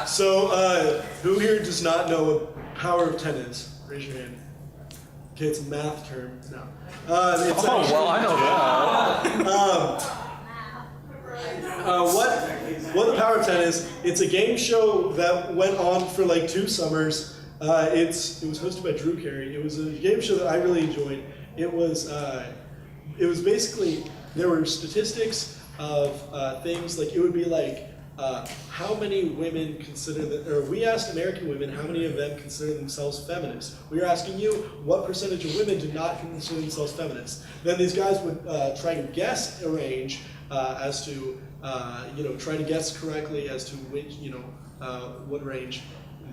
So, who here does not know what power of 10 is? Raise your hand. Okay, it's a math term. No. It's well, I know that. What the power of 10 is, it's a game show that went on for like 2 summers. It was hosted by Drew Carey. It was a game show that I really enjoyed. It was basically, there were statistics of things like, it would be like, how many women consider that, or we asked American women how many of them consider themselves feminists. We were asking you what percentage of women do not consider themselves feminists. Then these guys would try to guess a range as to, try to guess correctly as to which, what range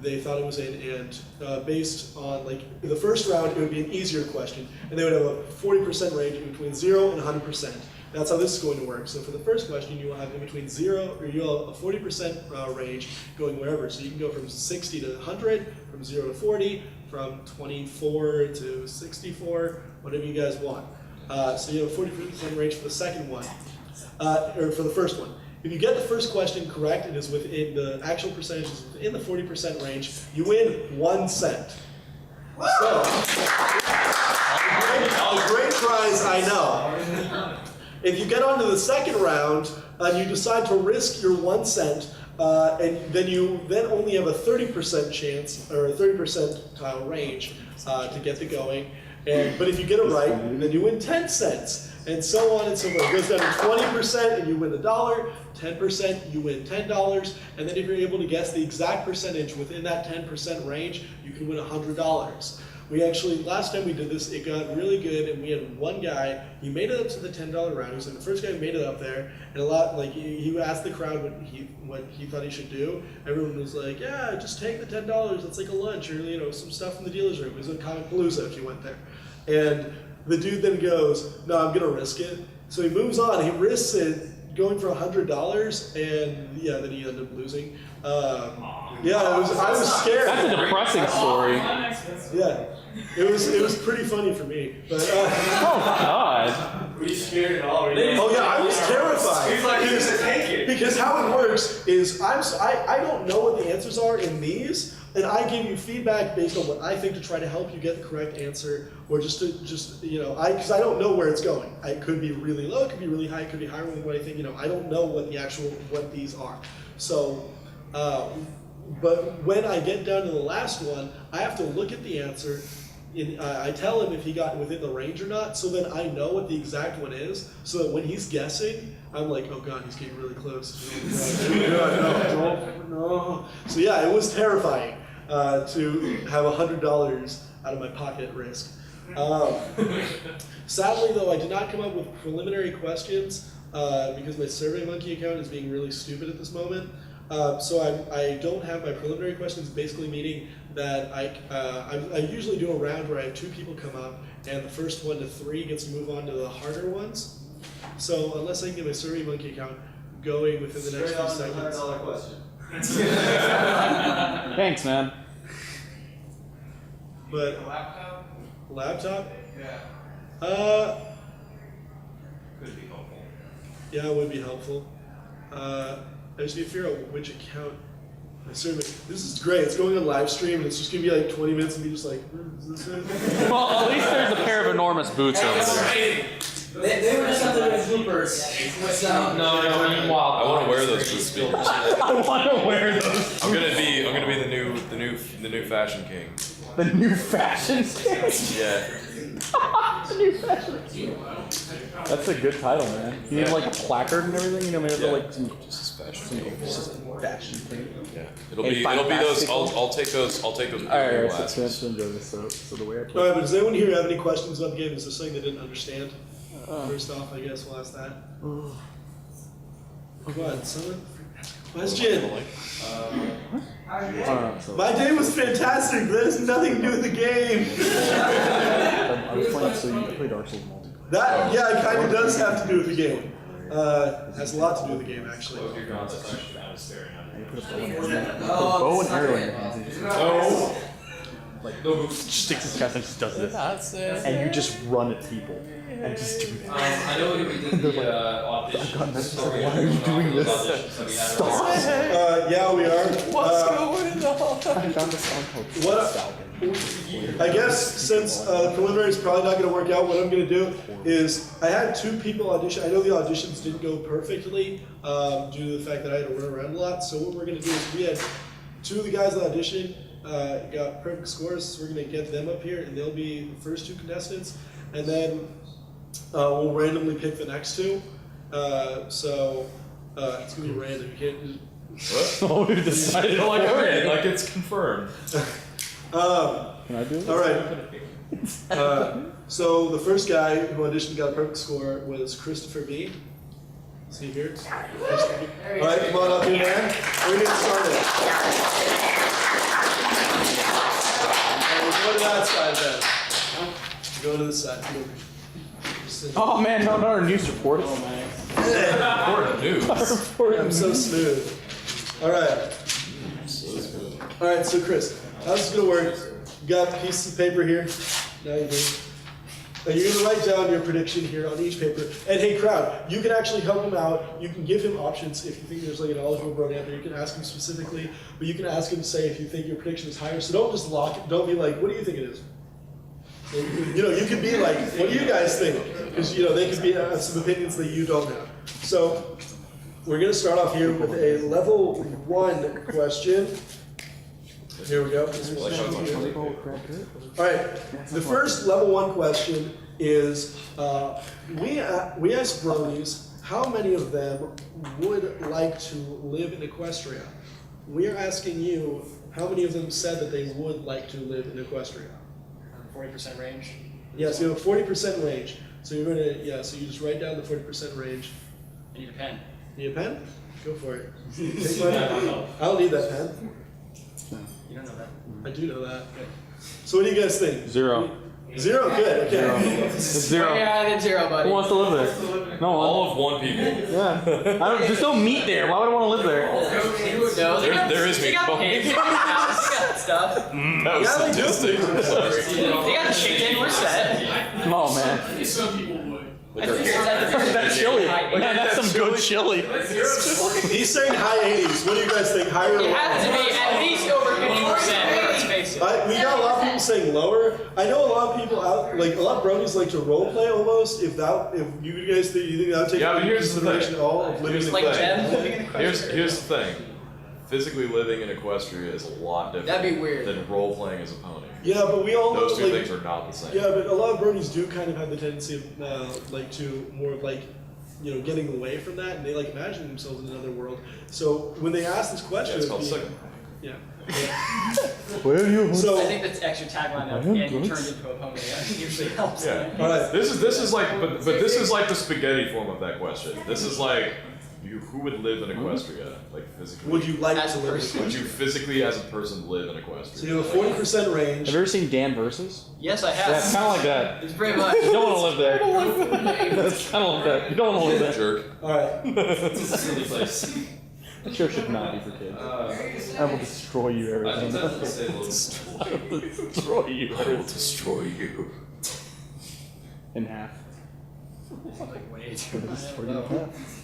they thought it was in, and based on, like, the first round, it would be an easier question, and they would have a 40% range between 0 and 100%. That's how this is going to work. So for the first question, you will have in between 0, or you'll have a 40% range going wherever. So you can go from 60 to 100, from 0 to 40, from 24 to 64, whatever you guys want. So you have a 40% range for the second one, or for the first one. If you get the first question correct, it is within the actual percentage is within the 40% range, you win 1 cent. So, a great prize, I know. If you get on to the second round, you decide to risk your 1 cent, and then you only have a 30% chance, or a 30% tile range to get the going. But if you get it right, then you win 10 cents. And so on and so forth. It goes down to 20% and you win $1, 10% you win $10, and then if you're able to guess the exact percentage within that 10% range, you can win $100. We actually, last time we did this, it got really good, and we had one guy, he made it up to the $10 round. He was like the first guy who made it up there, and a lot, like, he asked the crowd what he thought he should do. Everyone was like, yeah, just take the $10, it's like a lunch, or some stuff in the dealer's room. It was in Comic Palooza if you went there. And the dude then goes, no, I'm gonna risk it. So he moves on, he risks it, going for $100, and yeah, then he ended up losing. I was scared. That's a depressing story. Yeah, it was pretty funny for me. But, oh God! Were you scared at all? Oh yeah, I was terrified. He's like, he's gonna take it. Because how it works is I don't know what the answers are in these, and I give you feedback based on what I think to try to help you get the correct answer, or because I don't know where it's going. It could be really low, it could be really high, it could be higher than what I think. I don't know what these are. So, but when I get down to the last one, I have to look at the answer. I tell him if he got within the range or not, so then I know what the exact one is, so that when he's guessing, I'm like, oh God, he's getting really close. No. So yeah, it was terrifying to have $100 out of my pocket at risk. Sadly though, I did not come up with preliminary questions because my SurveyMonkey account is being really stupid at this moment. So I don't have my preliminary questions, basically meaning that I usually do a round where I have 2 people come up, and the first 1 to 3 gets to move on to the harder ones. So unless I can get my SurveyMonkey account going within the next few seconds. $100 question. Thanks, man. But laptop? Yeah. Could be helpful. Yeah, it would be helpful. I just need to figure out which account. This is great. It's going on live stream, and it's just gonna be like 20 minutes, and be just like, is this it? Well, at least there's a pair of enormous boots over there. They were just something with bloopers. So, No, I want to wear those boots. I want to wear those. I'm gonna be the new fashion king. The new fashion king. Yeah. The new fashion king. That's a good title, man. You need like a placard and everything. Maybe like some fashion thing. Yeah. It'll be those. I'll take those. All right, glasses. so enjoy this. So the way I All play. right, but does anyone here have any questions about the game? Is there something they didn't understand? First off, I guess we'll ask that. Come on, someone ask a question. My day was fantastic. That has nothing to do with the game. I was playing, so you play Dark Souls multiplayer. That, yeah, it kind of does have to do with the game. It has a lot to do with the game, actually. You put a bow and arrow in your hands. Oh. Like sticks his chest and just does this. That's it. And you just run at people and just do that. I know we did the audition. God, that's like, why are you doing this? Stop! Yeah, we are. What's going on? I found a song called What- Falcon. I guess since the preliminary is probably not going to work out, what I'm going to do is I had 2 people audition. I know the auditions didn't go perfectly due to the fact that I had to run around a lot. So what we're going to do is we had 2 of the guys that auditioned got perfect scores. So we're going to get them up here, and they'll be the first 2 contestants, and then we'll randomly pick the next 2. So it's going to be random. You can't just. Oh, we decided like already, like it's confirmed. Can I do it? All right. So the first guy who auditioned got a perfect score was Christopher B. Is he here? All right, come on up here, man. We're gonna get started. We'll go to that side then. Go to this side. Oh man, no, our news report. Important news. I'm so smooth. All right. All right, so Chris, how's this gonna work? You got pieces of paper here. Now you do. Now you're gonna write down your prediction here on each paper. And hey, crowd, you can actually help him out. You can give him options if you think there's like an eligible Brony out there. You can ask him specifically, but you can ask him to say if you think your prediction is higher. So don't just lock it. Don't be like, what do you think it is? You know, you could be like, what do you guys think? Because you know they could be some opinions that you don't have. So we're gonna start off here with a level 1 question. Here we go. All right. The first level 1 question is: we asked Bronies how many of them would like to live in Equestria. We are asking you how many of them said that they would like to live in Equestria. 40% range. Yes, you have a 40% range. So you're going to so you just write down the 40% range. I need a pen. Need a pen? Go for it. Take mine. I don't need that pen. You don't know that. I do know that. So what do you guys think? 0. 0? Good. Okay. It's 0. Yeah, I did 0, buddy. Who wants to live there? No one. All of 1 people. Yeah. There's no meat there. Why would I want to live there? No, There is they meat. got pigs, they got stuff. That was Yeah, they do. sadistic. They got chicken, we're set. Oh man. Some people would. That chili. Man, that's some good chili. He's saying high 80s. What do you guys think? Higher or It lower? has to be at least over 50%, let's face it. We got a lot of people saying lower. I know a lot of people out, like a lot of Bronies like to role play almost. If you guys think that would take Yeah, but into here's the consideration thing. at all of living Here's in the Like thing. Jen living in the Here's the thing. Physically living in Equestria is a lot different That'd be weird. than role playing as a pony. Yeah, but we all know Those two like, things are not the same. yeah, but a lot of Bronies do kind of have the tendency of like to more of like, you know, getting away from that, and they like imagine themselves in another world. So when they ask this Yeah, question, it's called it'd be- second. yeah. Where are you? So I think that's extra tagline of, and you turned into a pony. That usually helps. Yeah. all right. This is like, but this is like the spaghetti form of that question. This is like, who would live in Equestria, like physically? Would you like As to a live? person. Would you physically, as a person, live in Equestria? So you have a 40% range. Have you ever seen Dan Versus? Yes, I Yeah, it's have. kind of like that. It's pretty much. You don't want to live there. It's kind of like that. You don't want to live there. Jerk. All right. That show should not be for kids. I will destroy you, Arizona. I will destroy you, I will Arizona. destroy you. In half. Way I too will much. destroy you in half.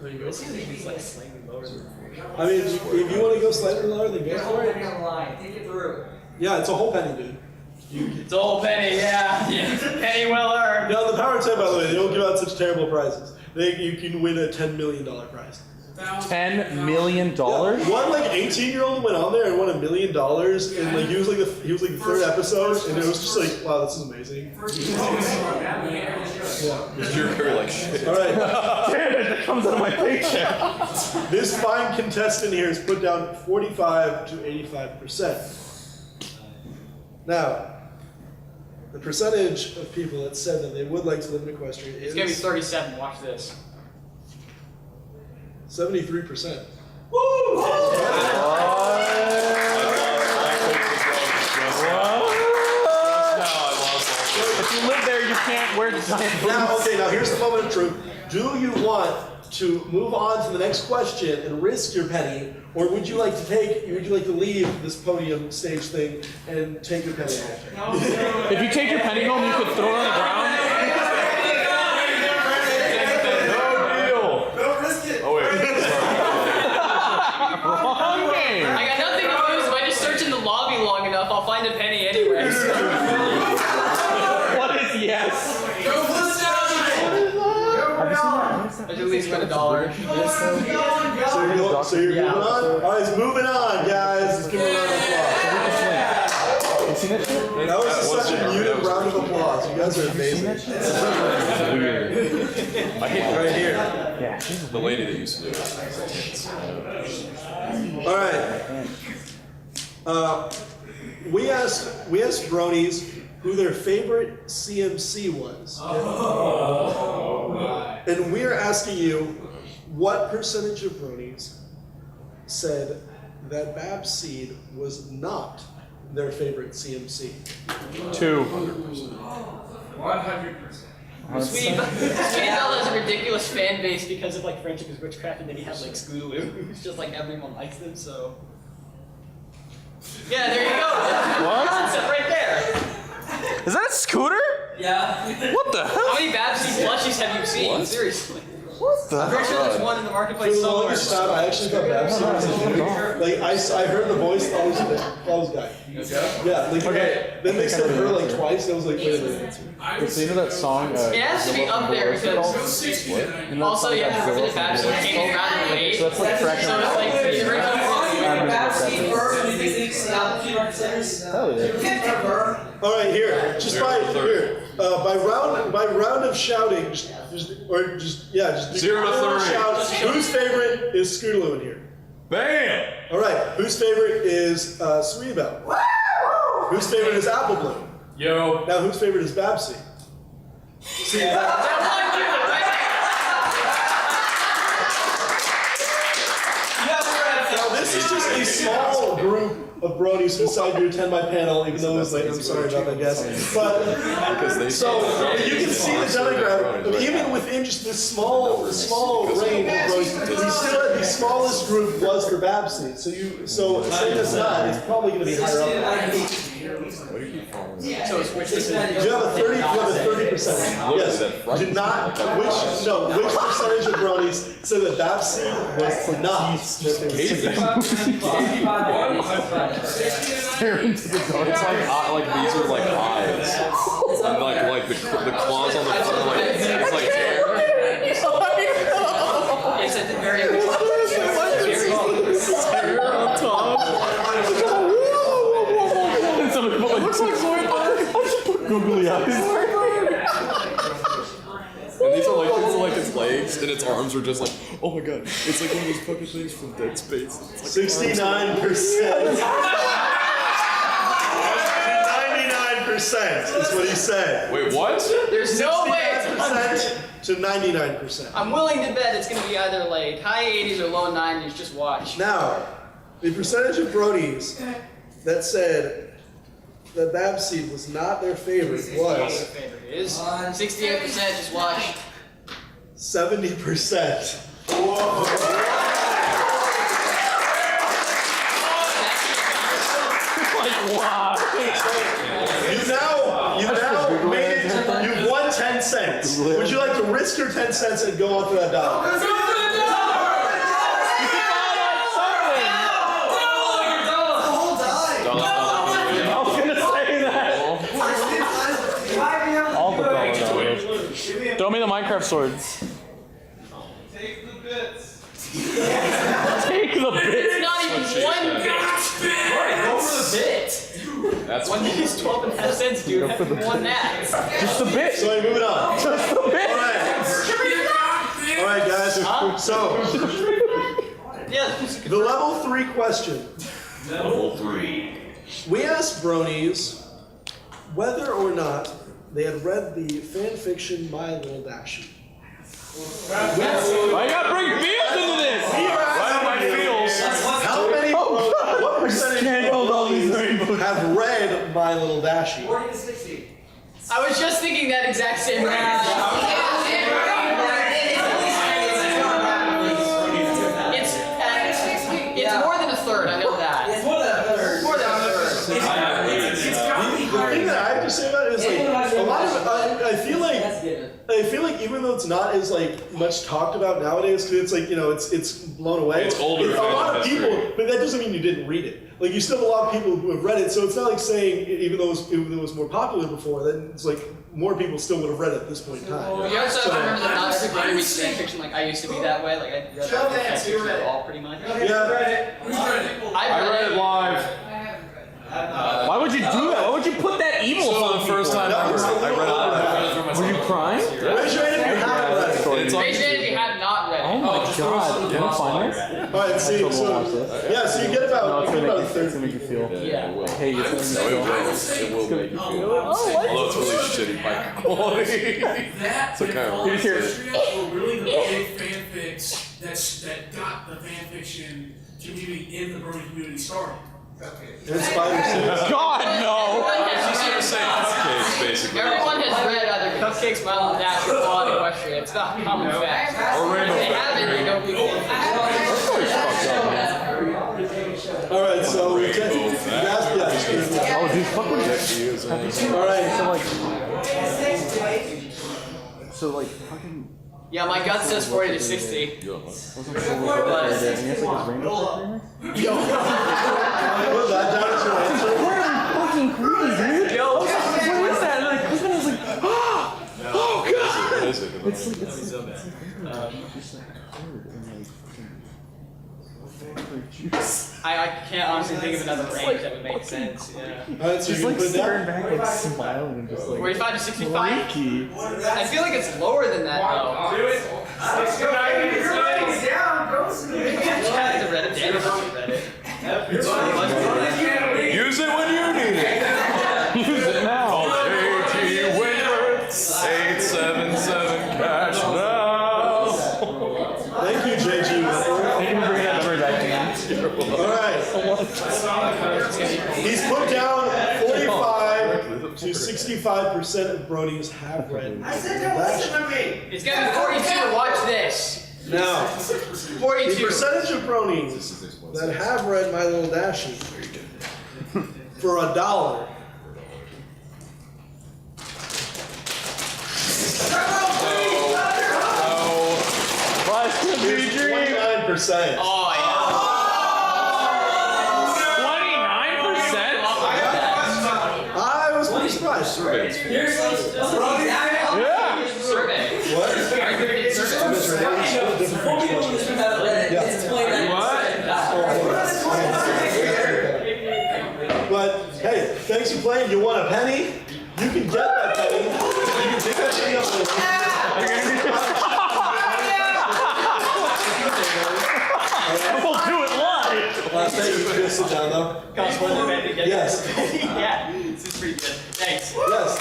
There you go. It seems like he's like slightly lower than I mean, if you want to go slightly lower, then go for it. on the line. Think it through. Yeah, it's a whole penny, dude. It's all penny, yeah. Penny well earned. Now, the Power 10, by the way, they don't give out such terrible prizes. You can win a $10 million prize. $10 million? One like 18-year-old went on there and won $1 million, and like he was like the third episode, and it was just like, wow, this is amazing. Yeah. You're very like shit. All right, Damn it, that comes out of my paycheck. this fine contestant here has put down 45 to 85%. Now, the percentage of people that said that they would like to live in Equestria It's gonna be is 37. Watch this. 73%. If you live there, you can't wear the giant boots. Now, okay, now here's the moment of truth. Do you want to move on to the next question and risk your penny, or would you like to leave this podium stage thing and take your penny home? If you take your penny home, you could throw it on the ground. No deal. Don't risk it. Oh wait. Wrong game. I got nothing to lose. If I just search in the lobby long enough, I'll find a penny anyway. What is yes? Have you seen that? I should at least spend $1. So you're moving on? Alright, it's moving on, guys. Let's give a round of applause. You seen that shit? That was such a muted round of applause. You guys are amazing. It's weird. I hate Right here. Yeah, she's the lady that used to do it. Alright. We asked Bronies who their favorite CMC was. And we're asking you, what percentage of Bronies said that Bab's Seed was not their favorite CMC? 2. 100%. Sweet Bell has a ridiculous fan base because of like Friendship is Witchcraft, and then he has like Scootaloo, who's just like everyone likes them, so. Yeah, there you go. What? Concept right there. Is that a scooter? Yeah. What the hell? How many Babsy plushies have you seen? What? Seriously. What the I'm pretty sure there's one in the For marketplace the somewhere. longest time, I actually thought Babs Seed was a dude. Like, I heard the voice, thought it was a Klaus guy. Yeah, like, Okay. then they said her like twice, and I was like, wait a minute. So you know that song? It has to be up there because also yeah, the original Babsy came in rather late. So that's like So it's like the original. Hell yeah. All right, here, just by round of shouting, just do 0 to 30. shout. Whose favorite is Scootaloo in here? Bam! All right, whose favorite is Sweet Bell? Whose favorite is Apple Bloom? Yo. Now, whose favorite is Babsy? See, now this is just a small group of Bronies who decided to attend my panel, even though it was late. I'm sorry about that, guys. But Because they so you can see the demographic. Even within just this small range of Bronies, we still had the smallest group was for Babsy. So say it's not. It's probably going to be higher up. So it's which is You have a 30%. Yes. Do not. Which percentage of Bronies said that Babsy was not their favorite? Stare into the dark. It's like these are like eyes, and like the claws on the front, like it's like hair. it's at the very Stare on top. And somebody put, like, looks like Zoidberg. I just put googly eyes. And these are like its legs, and its arms are just like, oh my god, it's like one of those fucking things from Dead Space. It's like 69%. 99% is what he said. Wait, what? There's no way. 69% to 99%. I'm willing to bet it's gonna be either like high 80s or low 90s. Just watch. Now, the percentage of Bronies that said that Babseed was not their favorite was Favorite is 68%. Just watch. 70%. Like, wow. You now made it. You've won 10 cents. Would you like to risk your 10 cents and go on for that dollar? I was gonna say that. All the dollars. Throw me the Minecraft swords. Take the bits. Take the bit. It's not even one bit. Go for the bit. That's One bit is 12.5 cents, dude. Haven't won that. Just the bit. So moving on. Just the bit. All right, guys. So Yeah. the level 3 question. Level 3. We asked Bronies whether or not they had read the fan fiction My Little Dashie. I gotta bring feels into this. my feels. How many? What percentage of Bronies have read My Little Dashie? 40 to 60. I was just thinking that exact same range. thing that I have to say about it is like a lot of I feel like even though it's not as like much talked about nowadays, because it's like it's blown away. It's older. A lot of history. people, but that doesn't mean you didn't read it. Like you still have a lot of people who have read it, so it's not like saying even though it was more popular before, then it's like more people still would have read it at this point in time. You also have to remember that not everybody reads fan fiction. Like I used to be that way. Like I read fan fiction all pretty much. Yeah. I read it live. Why would you do that? Why would you put that evil So on the first people? time ever, I read it live. Were you crying? Raise your hand if you haven't read it. It's on Raise your hand if you have not read Oh it. my god. Can I find this? All right, see, so you get No, about it's a gonna third. make you feel. Yeah, it will. Hey, it's gonna No, it will. It will make you feel. Although it's really shitty mic quality. That So kind of and Here's here. were really the big fanfics that got the fanfiction community in the Brony community started. And Spider-Sense. God, no! Cupcakes, basically. Everyone has read either Cupcakes, Mile and Dash, or Fiesta Equestria. It's not common fact. Or Rainbow If they haven't, they don't read it. All right, so we just Oh, dude, fuck with all right. So like, fucking. Yeah, my gut says 40 to 60. Wasn't so and he has like his rainbow Put that down as your answer. fucking crazy, dude. Yo, what is that? And I clicked and I was like, oh god! What is it? It's like just like code and like fucking juice. I can't honestly think of another range that would make sense. Yeah. All right, so Just you like can put it staring down. back, like smiling and just like 45 to 65? freaky. I feel like it's lower than that though. I read it. Damn, I read it. Use it when you need it. Use it now. Call JG Wentworth, 877 cash now. Thank you, JG. Thank you for bringing that number back to me. All right. He's put down 45 to 65% of bronies have read. It's gonna be 42. Watch this. Now, the 42. percentage of bronies that have read My Little Dashie for $1. What's the big dream? 29%. Oh yeah. 29%? I was pretty surprised. Survey. What? But hey, thanks for playing. You want a penny? You can get that penny. You can take that penny up We'll do it live. Last night you could sit down though. Cost more than that to get Yes. Yeah, this is pretty good. Thanks. Yes.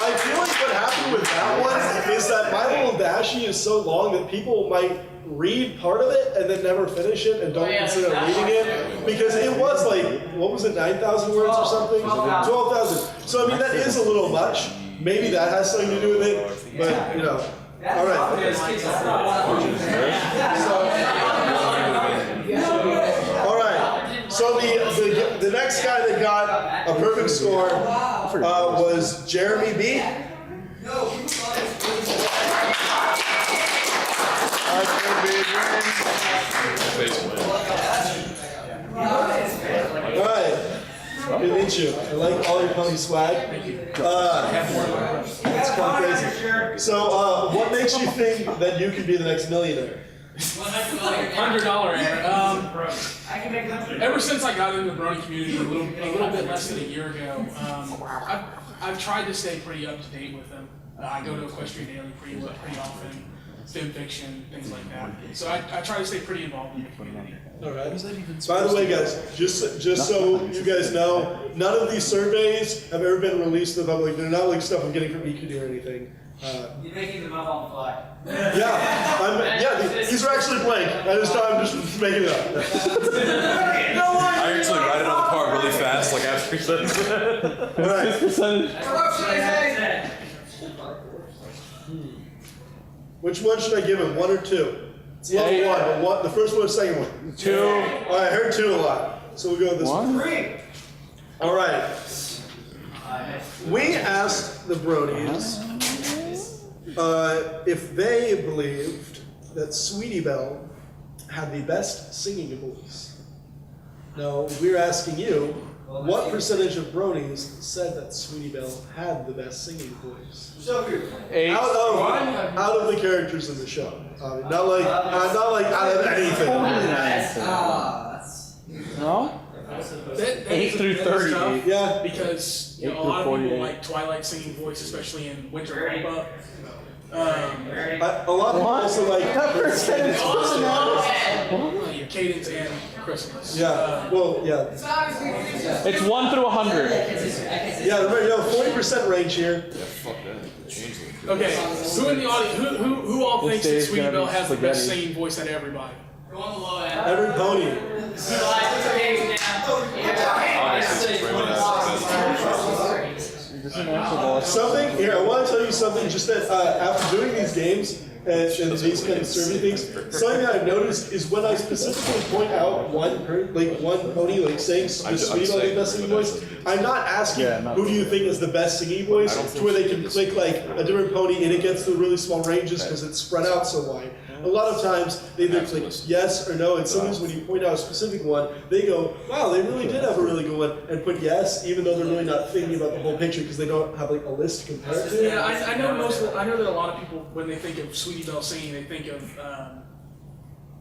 I feel like what happened with that one is that My Little Dashie is so long that people might read part of it and then never finish it and don't consider reading it because it was like, what was it, 9,000 words or something? 12,000. So I mean, that is a little much. Maybe that has something to do with it, but you know. All right. All right. So the next guy that got a perfect score was Jeremy B. All right. Good to meet you. I like all your pony swag. It's kind of crazy. So, what makes you think that you can be the next millionaire? $100 ever since I got into the Brony community a little bit less than a year ago, I've tried to stay pretty up to date with them. I go to Equestria Daily pretty often, fan fiction, things like that. So I try to stay pretty involved in the community. All right. By the way, guys, just so you guys know, none of these surveys have ever been released to the public. They're not like stuff I'm getting from EQD or anything. You're making them up on the fly. These are actually blank. I'm just making it up. I actually write it on the card really fast, like after he says it. All right. Percentage. Which one should I give him? 1 or 2? It's level Yeah. 1, but what? The first one or second one? 2. All right, I heard 2 a lot. So we'll go with this one. 1. All right. We asked the Bronies if they believed that Sweetie Belle had the best singing voice. Now, we're asking you, what percentage of Bronies said that Sweetie Belle had the best singing voice? 8. Out of the characters in the show. Not like out of anything. No? That 8 is through that is 30. tough Yeah. because 8 a through lot of people 48. like Twilight singing voice, especially in Winter Wrap Up. A lot of people also like. Your Cadence and Christmas. Yeah. Well, yeah. It's 1 through 100. Yeah, remember, 40% range here. Yeah, fuck that. Change it. Okay, who in the audience, who all This thinks day that is Sweetie gonna Belle be has the best spaghetti. singing voice out of everybody? Every pony. Honestly, it's bringing us This is an answer ball. Something here. I want to tell you something. Just that after doing these games and these kind of survey things, something that I've noticed is when I specifically point out one pony like saying I'm Sweetie Belle the best singing voice, I'm not asking who do you think is the best singing voice to where they can click like a different pony and it gets the really small ranges because it's spread out so wide. A lot of times they either click yes or no, and sometimes when you point out a specific one, they go, wow, they really did have a really good one, and put yes, even though they're really not thinking about the whole picture because they don't have like a list to compare it to. Yeah, I know that a lot of people, when they think of Sweetie Belle singing, they think of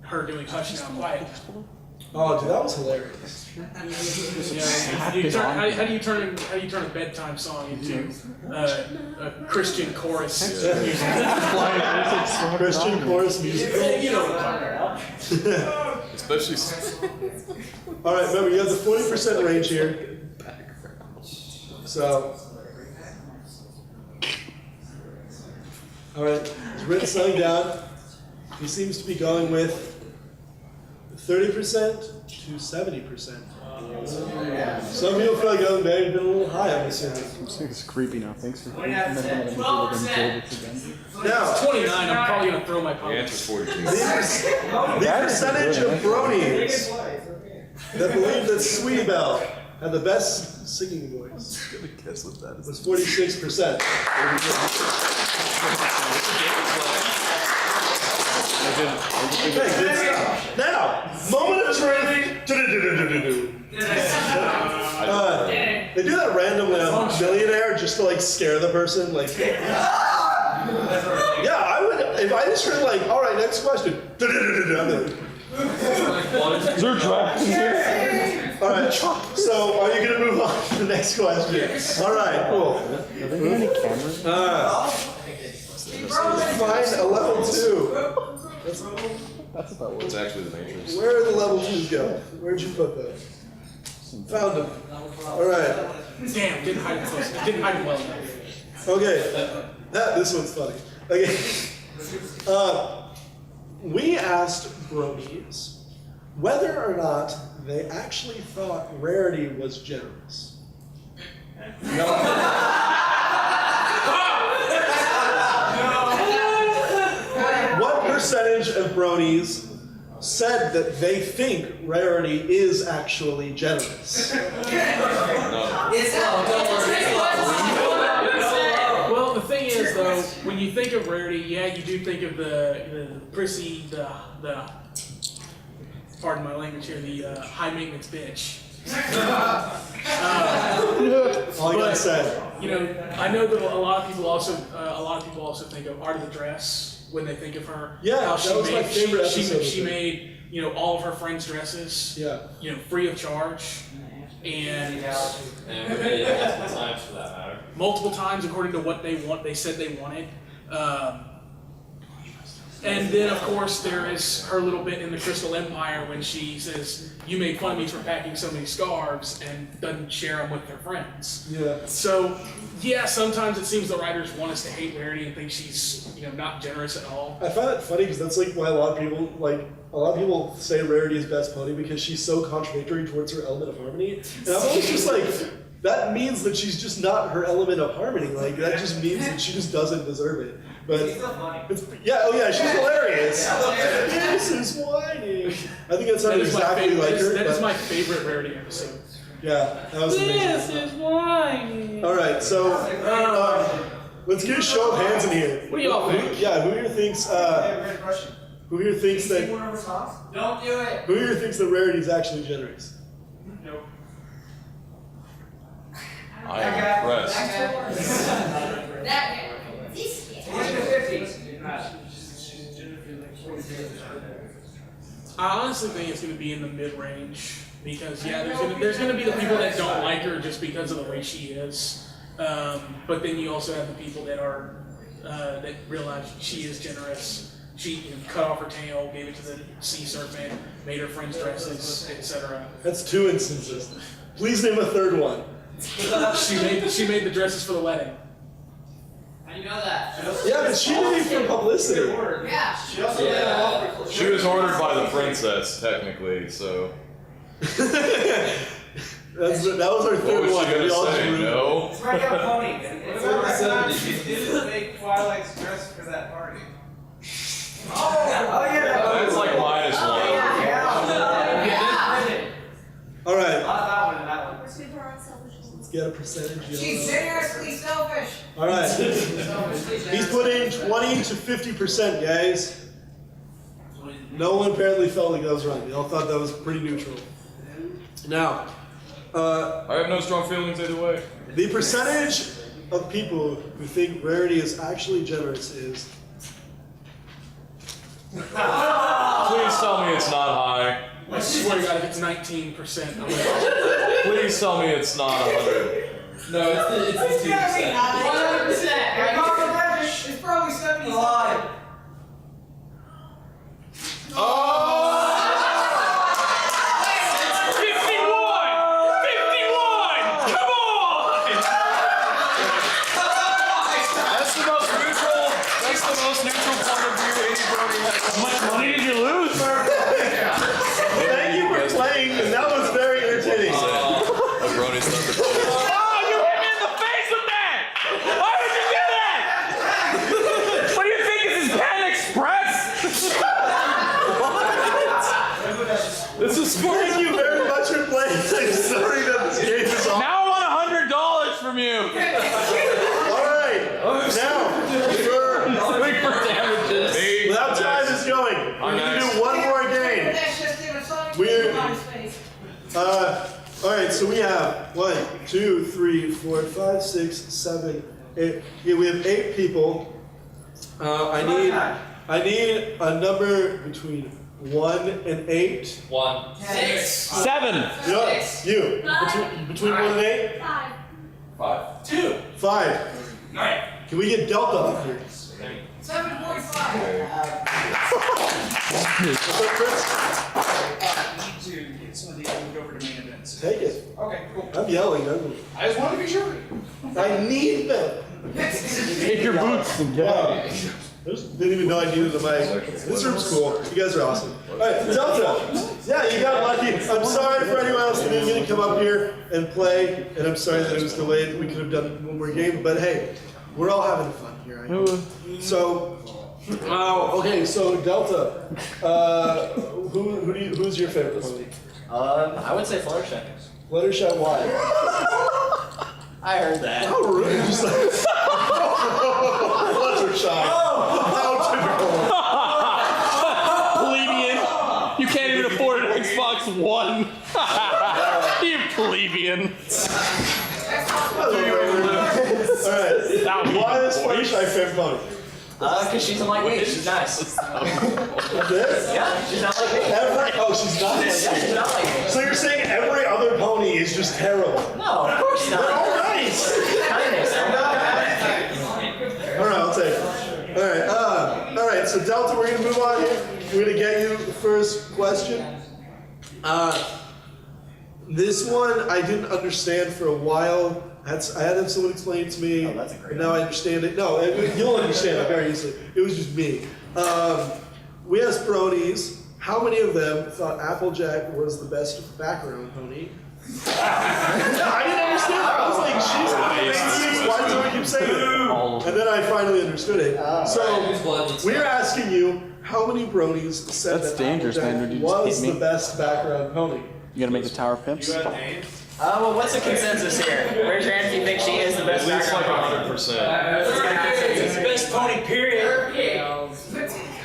her doing Hush Now Quiet. Oh, dude, that was hilarious. How do you turn a bedtime song into a Christian chorus? Christian chorus music. You know what I'm talking about. Especially. All right, remember you have the 40% range here. So, all right, it's written something down. He seems to be going with 30% to 70%. Some people feel like oh, they've been a little high, I'm assuming. It's creepy now. Thanks for We have 12%. Now, 29, I'm probably going to throw my The pocket. answer's 42. the percentage of Bronies that believe that Sweetie Belle had the best singing voice Guess what that is. was 46%. Okay, good stuff. Now, moment of truth. They do that randomly on Millionaire just to like scare the person. Like, yeah, I would if I just heard like, all right, next question. They're drafting here. All right, so are you gonna move on to the next question? All right, cool. Are there any cameras? Find a level 2. That's about what It's actually the Matrix. Where did the level 2s go? Where'd you put those? Found them. All right. Damn, didn't hide it close. Didn't hide it well enough. Okay. This one's funny. Okay. We asked Bronies whether or not they actually thought Rarity was generous. What percentage of Bronies said that they think Rarity is actually generous? Well, the thing is, though, when you think of Rarity, yeah, you do think of the prissy, the pardon my language here, the high maintenance bitch. All I gotta say. You know, I know that a lot of people also think of Art of the Dress when they think of her. Yeah, How that was my favorite episode. She made, you know, all of her friends' dresses, Yeah. you know, free of charge, and times for that matter. multiple times according to what they said they wanted. And then, of course, there is her little bit in the Crystal Empire when she says, "You made fun of me for packing so many scarves," and doesn't share them with her friends. Yeah. So, yeah, sometimes it seems the writers want us to hate Rarity and think she's, you know, not generous at all. I find it funny because that's like why a lot of people say Rarity is best pony because she's so contradictory towards her element of harmony. And I'm always just like, that means that she's just not her element of harmony. Like that just means that she just doesn't deserve it. But it's, yeah, oh yeah, she's hilarious. this. This is whining. I think that sounded exactly like her. That is but- my favorite Rarity episode. Yeah, that was amazing. This is whining. All right, so let's get a show of hands in here. What do y'all think? Yeah, who here thinks? Who here thinks that? Don't do it. Who here thinks that Rarity is actually generous? Nope. I am impressed. I honestly think it's going to be in the mid-range because there's going to be the people that don't like her just because of the way she is, but then you also have the people that are that realize she is generous. She cut off her tail, gave it to the sea serpent, made her friends dresses, etc. That's 2 instances. Please name a third one. She made the dresses for the wedding. How do you know that? Yeah, but she did it for publicity. Yeah. She also made an offer for She was ordered by the princess, technically, so. That was our What third was one. she gonna We all say? just- No? It's right up pony. It's over the 70s. She didn't make Twilight's dress for that party. Oh yeah. That's like minus one. All right, Not that one and that one. let's get a percentage. She's seriously selfish. All right, he's put in 20 to 50%, guys. No one apparently felt like that was right. They all thought that was pretty neutral. Now, I have no strong feelings either way. the percentage of people who think Rarity is actually generous is. Please tell me it's not high. I swear to God, if it's 19%, I'm like, Please tell me it's not 100. No, it's 2%. 100%. It's probably 75. That's the most neutral point of view any Brony has. How much money did you lose? Thank you for playing, and that was very entertaining. Brony's number 2. Oh, you hit me in the face with that! Why would you do that? What do you think? This is Pan Express? This is Thank you very much for playing. I'm sorry that this game is on. Now I want $100 from you. All right, now Wait for damages. Hey, without time next. is going, we're gonna do one more game. We're all right. So we have 1, 2, 3, 4, 5, 6, 7, 8. Yeah, we have 8 people. I need a number between 1 and 8. 1. 6. 7. You know what? You between 1 and 8. 5. 2. 5. 9. Can we get Delta up here? 7.5. What's up, Chris? To get some of these moved over to main events. Take it. Okay, cool. I'm yelling. I just wanted to be sure. I need them. Take your boots and get out. Wow. I just didn't even know I needed a mic. This room's cool. You guys are awesome. All right, Delta. Yeah, you got lucky. I'm sorry for anyone else that didn't get to come up here and play, and I'm sorry that it was delayed. We could have done one more game, but hey, we're all having fun here. I know. So, okay. So Delta, who's your favorite pony? I would say Fluttershy. Fluttershy, why? I heard that. How rude! Just like Fluttershy. How typical. Plebeian. You can't even afford an Xbox One. You plebeian. Alright. Why is Fluttershy favorite pony? Because she's not like me. She's nice. This? Yeah, she's not like me. She's not like Yeah, she's not like me. So you're saying every other pony is just terrible? No, of course not. They're all nice! Kindness. Alright, I'll take it. Alright, so Delta, we're gonna move on here. We're gonna get you the first question. This one I didn't understand for a while. I had to have someone explain it to me. Oh, that's a great and now I understand it. No, you'll understand it very easily. It was just me. We asked Bronies, how many of them thought Applejack was the best background pony? I didn't understand. I was like, she's not racist. Why does everyone keep saying it? And then I finally understood it. So we're asking you, how many bronies said That's that dangerous, man. Applejack Would you just was hit me? the best background pony? You gotta make the tower pimps. You got names? Well, what's the consensus here? Where's your hand if you think she is the best At least like background? 100%. It's the best pony, period.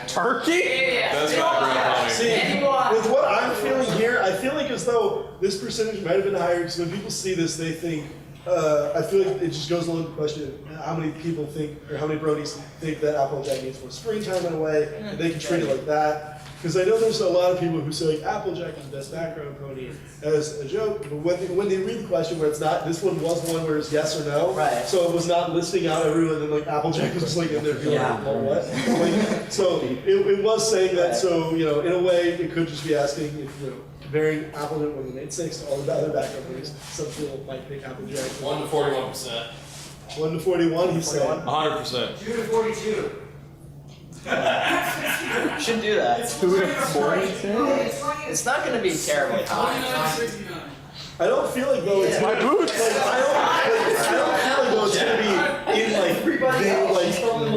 Turkey? Best background pony. See, with what I'm feeling here, I feel like as though this percentage might have been higher because when people see this, they think, I feel like it just goes along with the question how many people think, or how many bronies think that Applejack needs more screen time in a way, and they can treat it like that. Because I know there's a lot of people who say like, Applejack is the best background pony as a joke, but when they read the question where it's not, this one was one where it's yes or no, Right. so it was not listing out everyone, and like Applejack was just like in there being like, well, what? Like, so it was saying that, so, you know, in a way, it could just be asking if, you know, comparing Applejack when they made 6 to all the other background ponies, some people might pick Applejack. 1 to 41%. 1 to 41, he said. 100%. 2 to 42. Should do that. 2 to 40? It's not going to be terribly high. 69. I don't feel like though it's My boots! I don't feel like though it's gonna be in like big like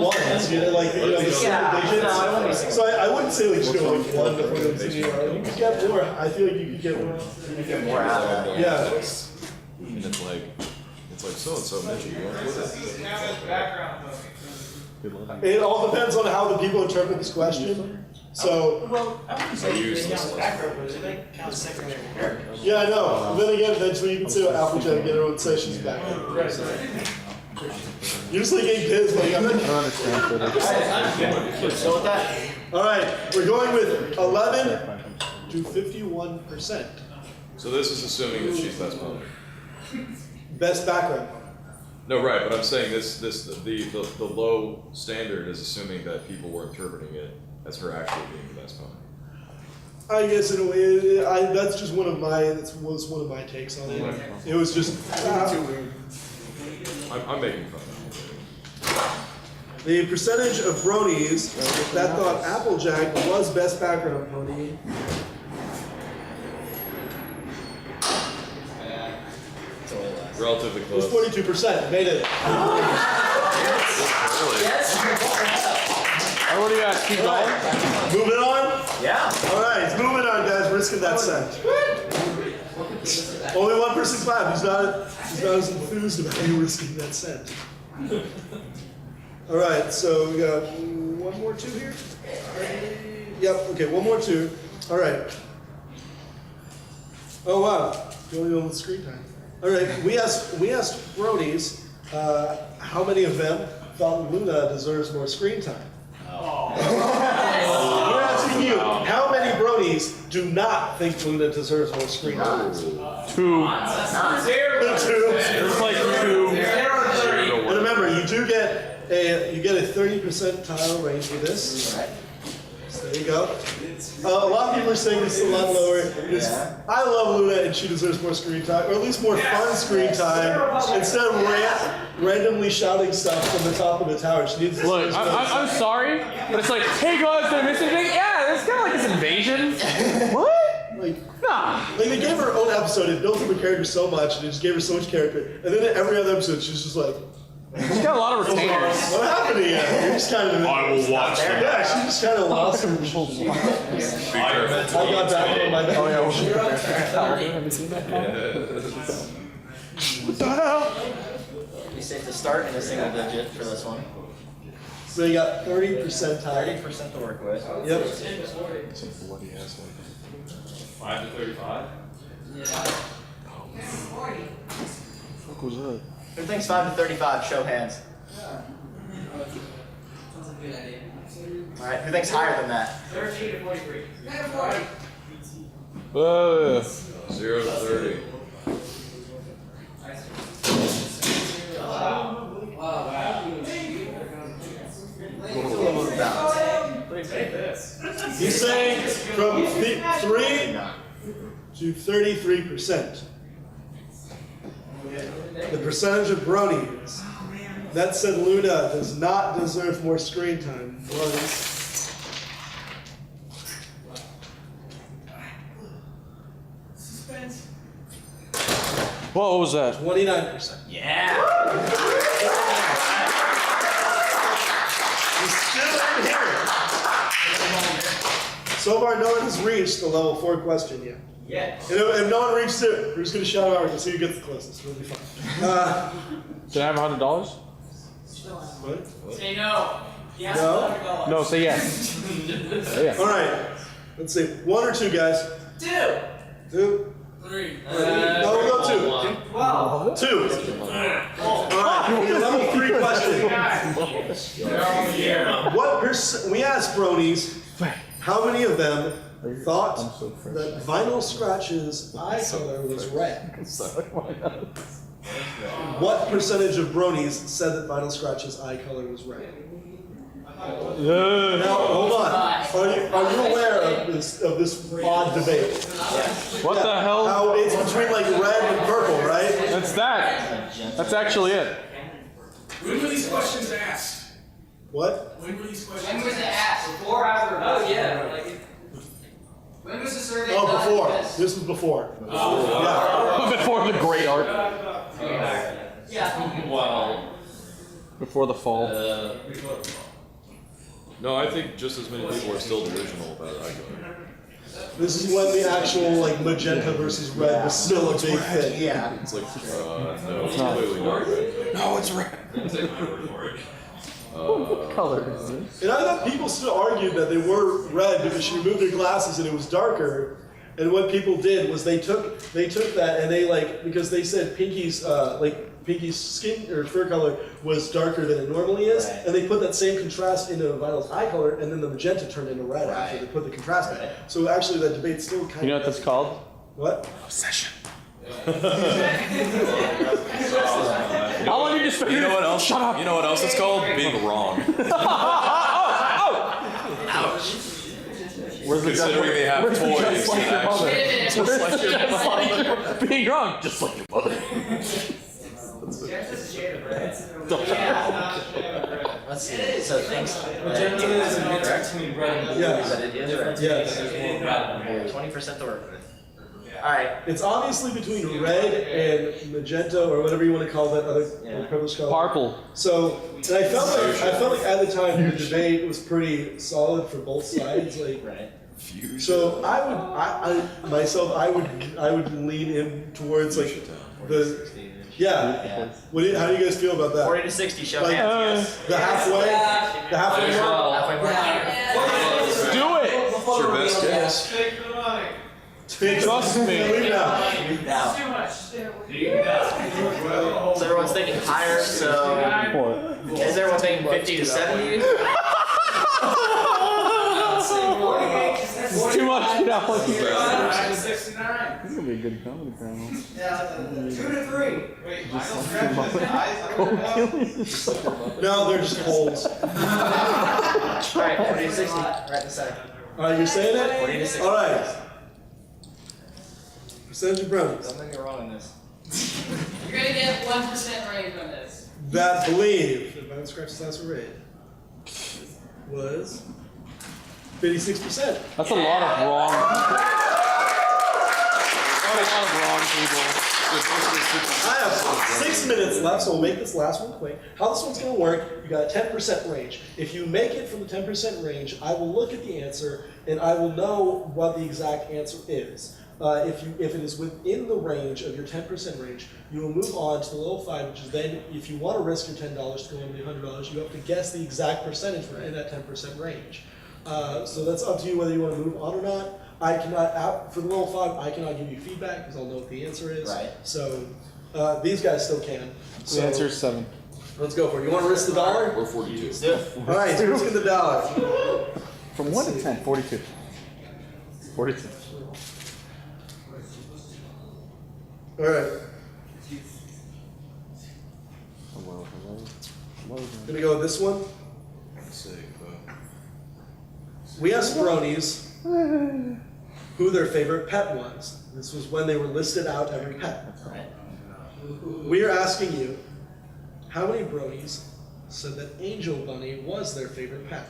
ones, you know, like you know, the single digits. No, I won't be single. So I wouldn't say like just go like 1 to 41. You could get more. I feel like you could get more. More out of that. Yeah. And it's like so and so mentioned. You want to put it. Background though. It all depends on how the people interpret this question. So Well, I wouldn't say they useless. count background, but they count secondary characters. yeah, I know. But then again, that's when you can say Applejack get her own sessions back. You're just like getting pissed. Like I'm not. I don't understand. So with that, All right, we're going with 11 to 51%. So this is assuming that she's best pony. Best background. No, right, but I'm saying the low standard is assuming that people were interpreting it as her actually being the best pony. I guess in a way, that's just one of my my takes on it. It was just too weird. I'm making fun of The percentage of bronies that thought Applejack was best background pony. it. Relatively It was close. 42%. Made it. Oh, what do you guys keep going? Moving on. yeah. All right, moving on, guys. Risking that cent. Only one person's left. He's not as enthused about you risking that cent. All right, so we got one more 2 here. Yep. Okay, one more 2. All right. Oh wow, the only one with screen time. All right, we asked bronies how many of them thought Luna deserves more screen time. We're asking you, how many bronies do not think Luna deserves more screen time? 2. 2. It's like 2. And remember, you do get a 30 percentile range for this. So there you go. A lot of people are saying this is a lot lower. I love Luna and she deserves more screen time, or at least more fun screen time, instead of randomly shouting stuff from the top of the tower. She needs to Look, I'm sorry, but it's like, hey guys, did I miss anything? Yeah, it's kind of like this invasion. What? like, Nah. like they gave her own episode, it built up her character so much, and it just gave her so much character. And then in every other episode, she's just like, She's got a lot of retainers. what happened to you? You're just kind of. I will watch them. Yeah, she just kind of lost her. I got back on my back. Oh yeah, have you seen that? What the hell? Be safe to start in a single digit for this one. So you got 30 percentile. 30% to work with. Yep. Some bloody asshole. 5 to 35. What was that? Who thinks 5 to 35? Show hands. Alright, who thinks higher than that? 13 to 43. 0 to 30. He's saying from 3 to 33%. The percentage of bronies that said Luna does not deserve more screen time was 33%. What was that? 29%. Yeah. He's still in here. So far, no one has reached the level 4 question yet. Yeah. And if no one reaches it, we're just going to shout out and see who gets the closest. It'll be fun. Did I have $100? What? Say no. Yes, No? $100. No, say yes. Say yes. All right. Let's see. 1 or 2, guys. 2. 2. 3. No, we'll go 2. 12. 2. All right. Your level 3 question. What percent? We asked bronies how many of them thought that Vinyl Scratch's eye color was red. What percentage of bronies said that Vinyl Scratch's eye color was red? Now, hold on. Are you aware of this odd debate? What the hell? How it's between like red and purple, right? That's that. That's actually it. When were these questions asked? What? When were these questions When was it asked? asked? Before or after? Oh, yeah. Like, when was the survey done? Oh, before. Yes. This was before. Before the great art. Yeah. Before the fall. No, I think just as many people are still delusional about eye color. This is when the actual like magenta versus red was still a big thing. Yeah. It's like, no, it's clearly not red. No, it's red. What color is this? And I thought people still argued that they were red because she removed her glasses and it was darker. And what people did was they took that and they like, because they said Pinky's skin or fur color was darker than it normally is, and they put that same contrast into Vinyl's eye color, and then the magenta turned into red after they put the contrast in. So actually that debate still kind of. You know what that's called? What? Obsession. How long did you spend? You know what else? Shut up. You know what else it's called? Being wrong. Where's the Considering they have where's the toys just like that your mother? actually- Where's the just like your being wrong? Just like your mother. Just a shade of red. Let's see. So thanks. Magenta is a mix between red and blue. Yes. But it is red. Yes. 20% to work with. Alright. It's obviously between red and magenta or whatever you want to call that other privileged color. Purple. So, and I felt like at the time the debate was pretty solid for both sides. Like, Right. so I would lean in towards like the Yeah. What do how do you guys feel about that? 40 to 60, show Like, hands. Yes. The halfway mark? Halfway mark. Do it. It's your best guess. Take the money. Trust me. Leave now. Now. So everyone's thinking higher, so is everyone thinking 50 to 70? It's too much. Get out. This 69. is gonna be a good comedy panel. 2 to 3. Wait, Michael scratches his eyes on the No, they're just holes. Alright, 40 to 60, right in the center. Alright, you're saying 40 to it? 60. Alright. Percentage of brownies Don't get wrong on this. You're gonna get 1% range on this. that believe that Vinyl Scratch's eyes were red was 56%. That's a lot of wrong. That's a lot of wrong people. I have 6 minutes left, so we'll make this last one quick. How this one's going to work, you got a 10% range. If you make it from the 10% range, I will look at the answer and I will know what the exact answer is. If it is within the range of your 10% range, you will move on to the level 5, which is then, if you want to risk your $10 to go into the $100, you have to guess the exact percentage within that 10% range. So that's up to you whether you want to move on or not. I cannot, for the level 5, I cannot give you feedback because I'll know what the answer is. Right. So these guys still can. So The answer is 7. let's go for it. You want to risk the dollar? Or 42. All right, so risking the dollar. From 1 to 10, 42. 42. All right, gonna go with this one. We asked bronies who their favorite pet was. This was when they were listed out every pet. Right. We are asking you, how many bronies said that Angel Bunny was their favorite pet?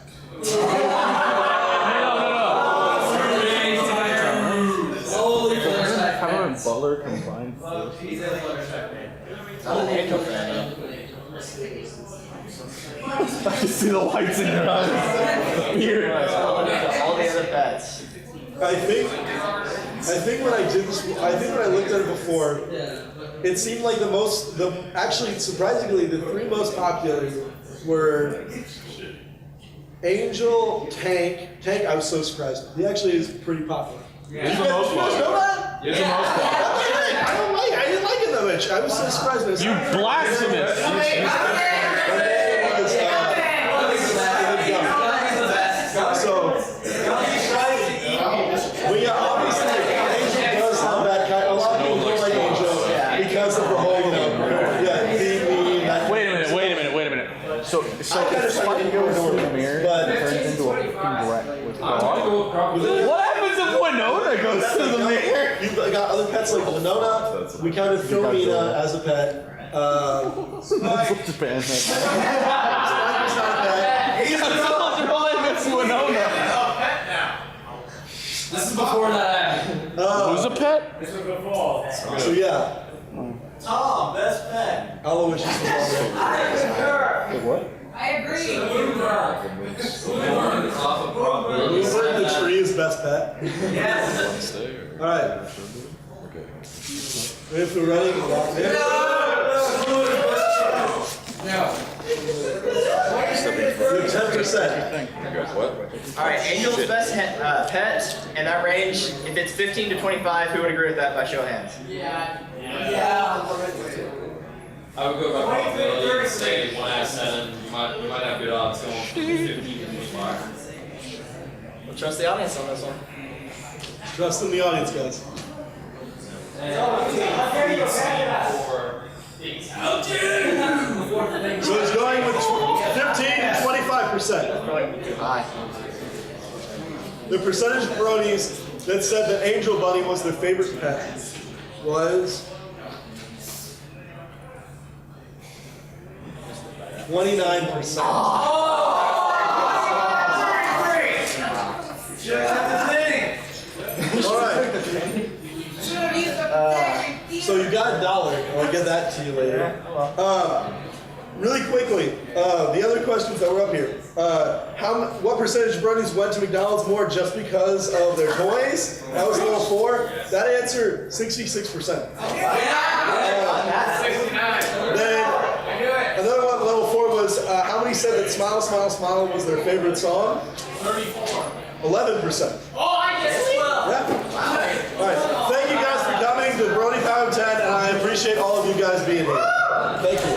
How about Butler combined? I can see the lights in your eyes. Here. All the other pets. I think when I did this, I think when I looked at it before, it seemed like actually surprisingly, the three most popular were Angel, Tank. I was so surprised. He actually is pretty popular. He's the most You guys know popular. that? He's the most popular. I didn't like it that much. I was so surprised. You blasphemous. Well, yeah, obviously, Angel does have that kind. A lot of people don't like Angel because of the whole, Wait a minute. So I kind of Spike goes through the mirror and turns into a fucking rat. What happens if Winona goes through the mirror? You've got other pets like Winona. We counted Philomena as a pet. Japan. Spike was not a pet. Winona. This is before that. Who's a pet? So yeah. Tom, best pet. Aloysius was already. What? I agree. Uber the tree is best pet. Yes. All right. If we're ready, we're locked in. No. 10%. What? Alright, Angel's best pet, and that range, if it's 15 to 25, who would agree with that by show of hands? Yeah. I would go by probability and say 1 out of 7. You might have good odds going 15 to 25. We'll trust the audience on this one. Trust in the audience, guys. So it's going with 15 to 25%. Probably too high. The percentage of bronies that said that Angel Bunny was their favorite pet was 29%. All right. So you got $1. I'll get that to you later. Really quickly, the other questions that were up here. What percentage of bronies went to McDonald's more just because of their toys? That was level 4. That answer, 66%. Then another one, level 4 was how many said that Smile, Smile, Smile was their favorite song? 11%. Oh, I guess well. Yeah. All right. Thank you guys for coming to Brony Power 10, and I appreciate all of you guys being here. Thank you.